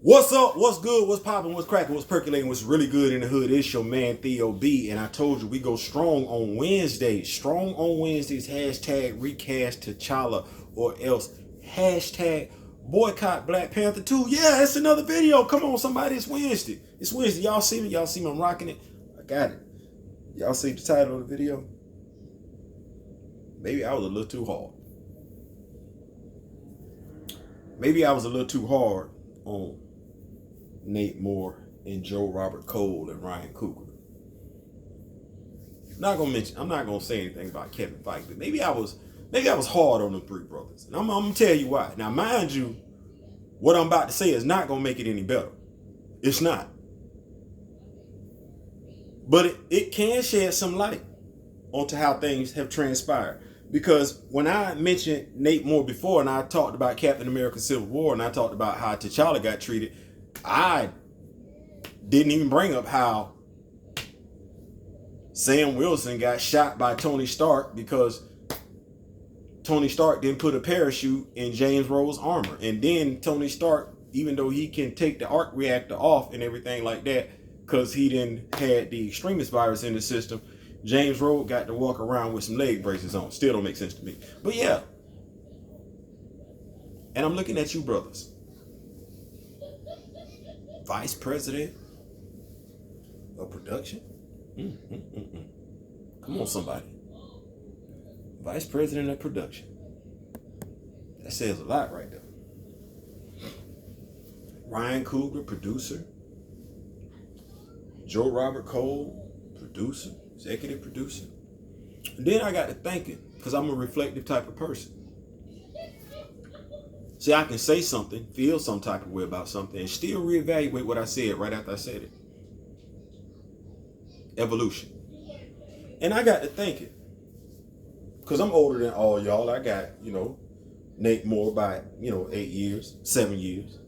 What's up? What's good? What's popping? What's cracking? What's percolating? What's really good in the hood? It's your man Theo B, and I told you we go strong on Wednesdays. Strong on Wednesdays. Hashtag recast T'Challa or else hashtag boycott Black Panther 2. Yeah, it's another video. Come on, somebody. It's Wednesday. It's Wednesday. Y'all see me? Y'all see me? I'm rocking it. I got it. Y'all see the title of the video? Maybe I was a little too hard. Maybe I was a little too hard on Nate Moore and Joe Robert Cole and Ryan Coogler. I'm not gonna say anything about Kevin Feige, but maybe I was hard on them three brothers. And I'm gonna tell you why. Now, mind you, what I'm about to say is not gonna make it any better. It's not. But it can shed some light onto how things have transpired. Because when I mentioned Nate Moore before and I talked about Captain America Civil War and I talked about how T'Challa got treated, I didn't even bring up how Sam Wilson got shot by Tony Stark because Tony Stark didn't put a parachute in James Rhodes' armor. And then Tony Stark, even though he can take the arc reactor off and everything like that, because he didn't had the extremist virus in the system, James Rhodes got to walk around with some leg braces on. Still don't make sense to me. But yeah. And I'm looking at you brothers. Vice President of Production? Come on, somebody. Vice President of Production. That says a lot right there. Ryan Coogler, producer. Joe Robert Cole, producer, executive producer. And then I got to thinking, because I'm a reflective type of person. See, I can say something, feel some type of way about something, and still reevaluate what I said right after I said it. Evolution. And I got to thinking, because I'm older than all y'all. I got, Nate Moore by, 8 years, 7 years.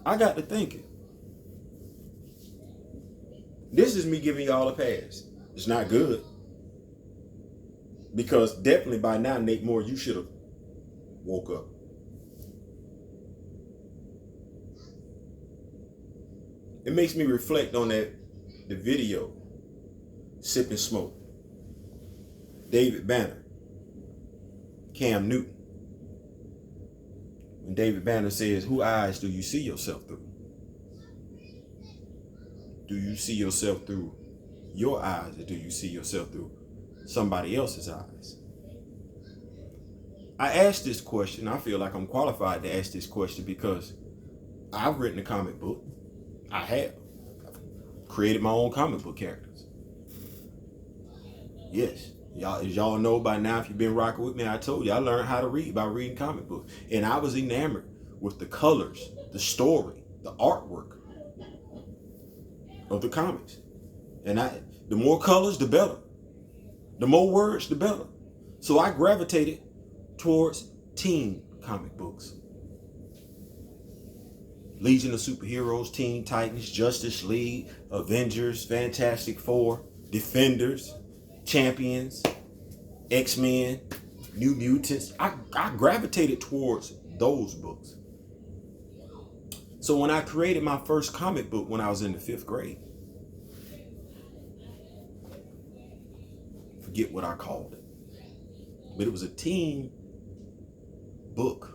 I got to thinking. This is me giving y'all a pass. It's not good. Because definitely by now, Nate Moore, you should have woke up. It makes me reflect on the video, Sipping Smoke. David Banner, Cam Newton. When David Banner says, whose eyes do you see yourself through? Do you see yourself through your eyes, or do you see yourself through somebody else's eyes? I asked this question. I feel like I'm qualified to ask this question because I've written a comic book. I've created my own comic book characters. Yes. As y'all know by now, if you've been rocking with me, I told you I learned how to read by reading comic books. And I was enamored with the colors, the story, the artwork of the comics. And the more colors, the better. The more words, the better. So I gravitated towards teen comic books. Legion of Superheroes, Teen Titans, Justice League, Avengers, Fantastic Four, Defenders, Champions, X-Men, New Mutants. I gravitated towards those books. So when I created my first comic book when I was in the 5th grade, forget what I called it, but it was a teen book.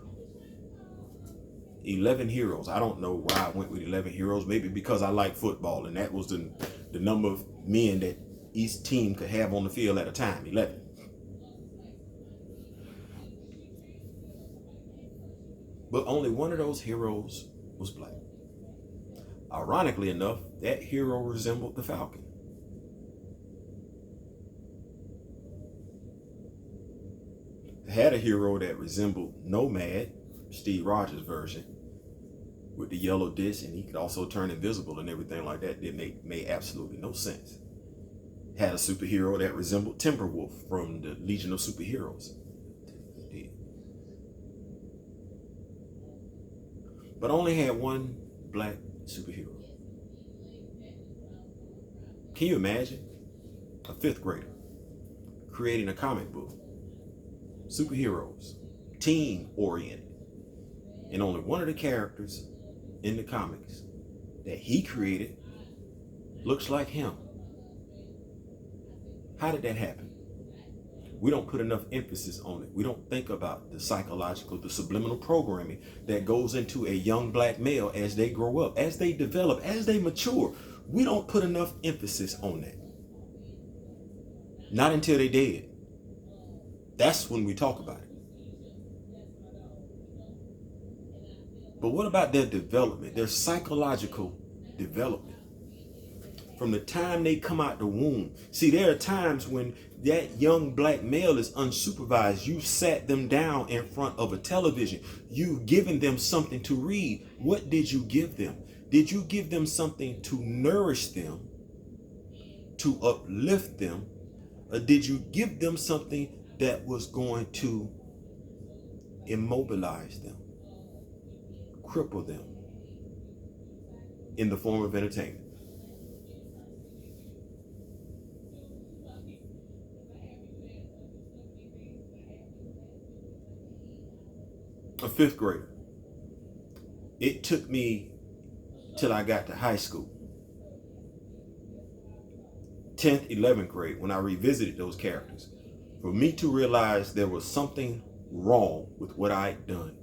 11 heroes. I don't know why I went with 11 heroes. Maybe because I like football, and that was the number of men that each team could have on the field at a time, 11. But only one of those heroes was black. Ironically enough, that hero resembled the Falcon. I had a hero that resembled Nomad, Steve Rogers' version, with the yellow disc, and he could also turn invisible and everything like that. It made absolutely no sense. Had a superhero that resembled Timberwolf from the Legion of Superheroes. But only had one black superhero. Can you imagine a 5th grader creating a comic book, superheroes, teen oriented, and only one of the characters in the comics that he created looks like him. How did that happen? We don't put enough emphasis on it. We don't think about the psychological, the subliminal programming that goes into a young black male as they grow up, as they develop, as they mature. We don't put enough emphasis on that. Not until they're dead. That's when we talk about it. But what about their development, their psychological development? From the time they come out the womb. See, there are times when that young black male is unsupervised. You sat them down in front of a television. You've given them something to read. What did you give them? Did you give them something to nourish them, to uplift them? Or did you give them something that was going to immobilize them, cripple them in the form of entertainment? A fifth grader. It took me till I got to high school. 10th, 11th grade, when I revisited those characters, for me to realize there was something wrong with what I'd done.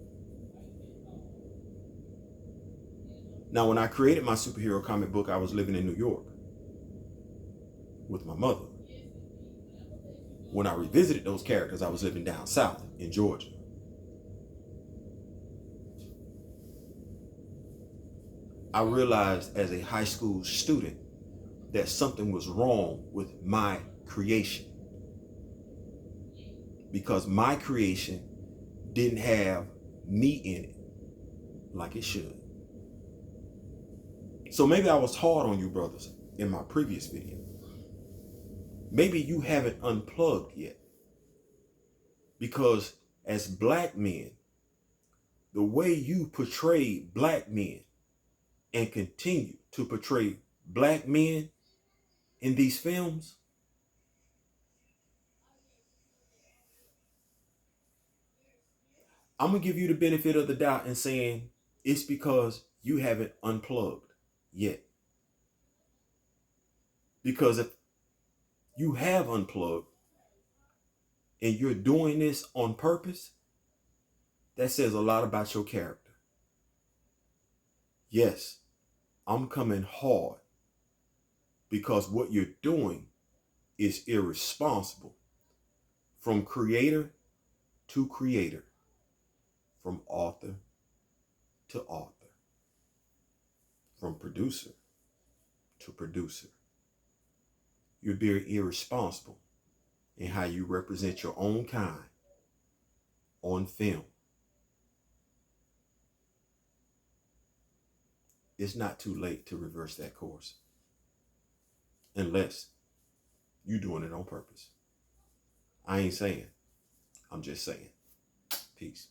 Now, when I created my superhero comic book, I was living in New York with my mother. When I revisited those characters, I was living down south in Georgia. I realized as a high school student that something was wrong with my creation, because my creation didn't have me in it like it should. So maybe I was hard on you brothers in my previous video. Maybe you haven't unplugged yet, because as black men, the way you portray black men and continue to portray black men in these films, I'm gonna give you the benefit of the doubt and saying it's because you haven't unplugged yet. Because if you have unplugged and you're doing this on purpose, that says a lot about your character. Yes, I'm coming hard because what you're doing is irresponsible. From creator to creator, from author to author, from producer to producer. You're very irresponsible in how you represent your own kind on film. It's not too late to reverse that course, unless you're doing it on purpose. I ain't saying, I'm just saying. Peace.